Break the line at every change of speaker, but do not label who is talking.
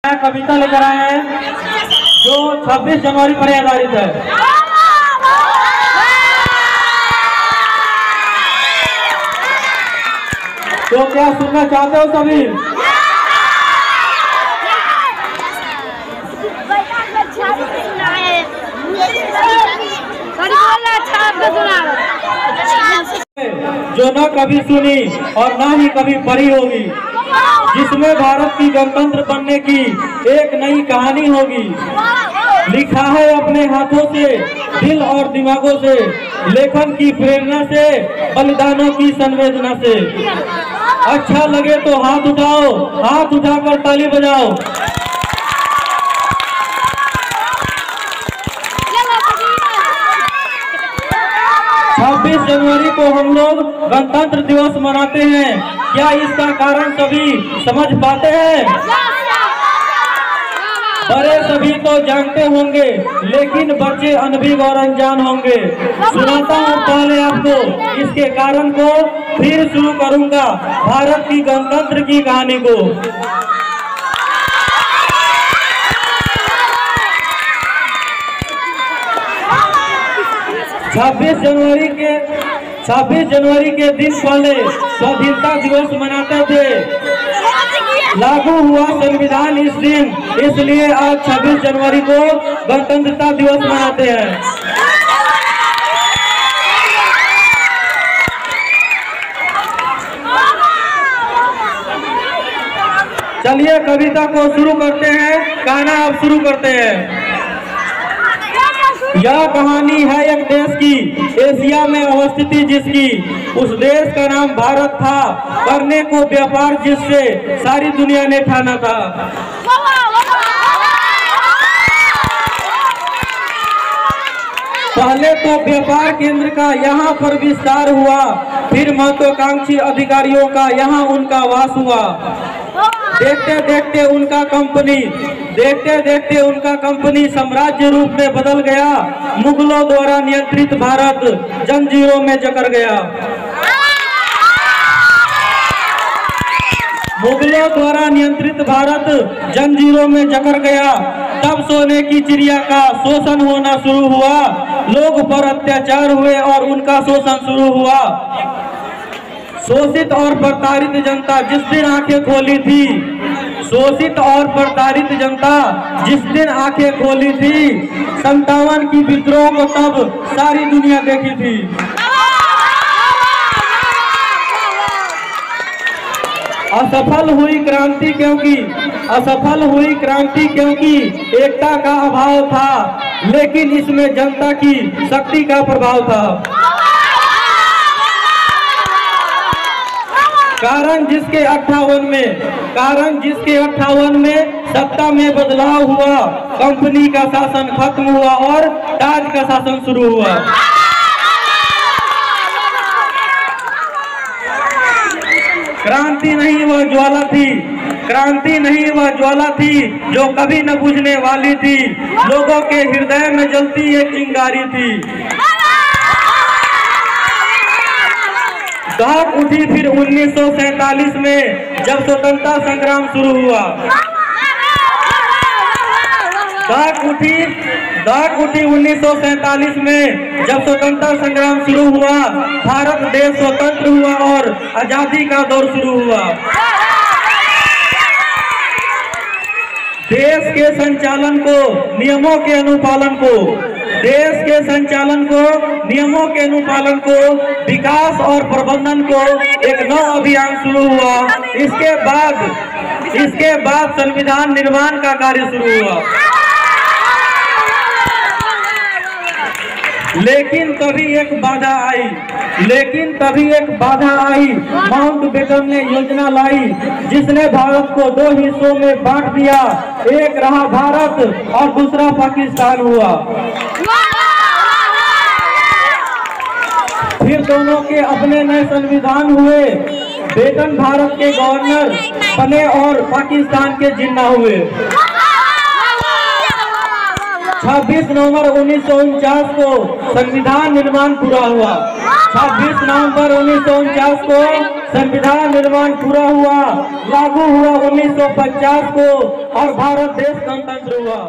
कविता लेकर आए हैं जो 26 जनवरी पर आधारित है। तो क्या सुनना चाहते हो सभी? जो न कभी सुनी और न ही कभी पढ़ी होगी, जिसमें भारत की गणतंत्र बनने की एक नई कहानी होगी। लिखा है अपने हाथों से, दिल और दिमागों से, लेखन की प्रेरणा से, बलिदानों की संवेदना से। अच्छा लगे तो हाथ उठाओ, हाथ उठाकर ताली बजाओ। 26 जनवरी को हम लोग गणतंत्र दिवस मनाते हैं। क्या इसका कारण सभी समझ पाते हैं? बड़े सभी तो जानते होंगे, लेकिन बच्चे अनभिज्ञ और अनजान होंगे। सुनाता हूँ पहले आपको इसके कारण को, फिर शुरू करूंगा भारत की गणतंत्र की कहानी को। 26 जनवरी के दिन पहले स्वाधीनता दिवस मनाते थे। लागू हुआ संविधान इस दिन, इसलिए आज 26 जनवरी को गणतंत्रता दिवस मनाते हैं। चलिए कविता को शुरू करते हैं, गाना अब शुरू करते हैं। यह कहानी है एक देश की, एशिया में अवस्थित जिसकी, उस देश का नाम भारत था। करने को व्यापार जिससे सारी दुनिया ने ठाना था। पहले तो व्यापार केंद्र का यहाँ पर विस्तार हुआ, फिर महत्वाकांक्षी अधिकारियों का यहाँ उनका वास हुआ। देखते देखते उनका कंपनी साम्राज्य रूप में बदल गया। मुगलों द्वारा नियंत्रित भारत जंजीरों में जकड़ गया। मुगलों द्वारा नियंत्रित भारत जंजीरों में जकड़ गया। तब सोने की चिड़िया का शोषण होना शुरू हुआ। लोग पर अत्याचार हुए और उनका शोषण शुरू हुआ। शोषित और प्रताड़ित जनता जिस दिन आंखें खोली थी, शोषित और प्रताड़ित जनता जिस दिन आंखें खोली थी, 57 की विद्रोह को तब सारी दुनिया देखी थी। असफल हुई क्रांति क्योंकि एकता का अभाव था, लेकिन इसमें जनता की शक्ति का प्रभाव था। कारण जिसके 58 में सत्ता में बदलाव हुआ, कंपनी का शासन खत्म हुआ और ताज का शासन शुरू हुआ। क्रांति नहीं वह ज्वाला थी जो कभी न बुझने वाली थी। लोगों के हृदय में जलती एक चिंगारी थी। दहक उठी फिर 1947 में जब स्वतंत्रता संग्राम शुरू हुआ। दहक उठी 1947 में जब स्वतंत्रता संग्राम शुरू हुआ। भारत देश स्वतंत्र हुआ और आजादी का दौर शुरू हुआ। देश के संचालन को, नियमों के अनुपालन को, विकास और प्रबंधन को एक नया अभियान शुरू हुआ। इसके बाद संविधान निर्माण का कार्य शुरू हुआ। लेकिन तभी एक बाधा आई। माउंटबेटन ने योजना लाई, जिसने भारत को 2 हिस्सों में बांट दिया। एक रहा भारत और दूसरा पाकिस्तान हुआ। फिर दोनों के अपने नए संविधान हुए। बेटन भारत के गवर्नर बने और पाकिस्तान के जिन्ना हुए। 26 नवंबर 1949 को संविधान निर्माण पूरा हुआ। 26 नवंबर 1949 को संविधान निर्माण पूरा हुआ, लागू हुआ 1950 को और भारत देश गणतंत्र हुआ।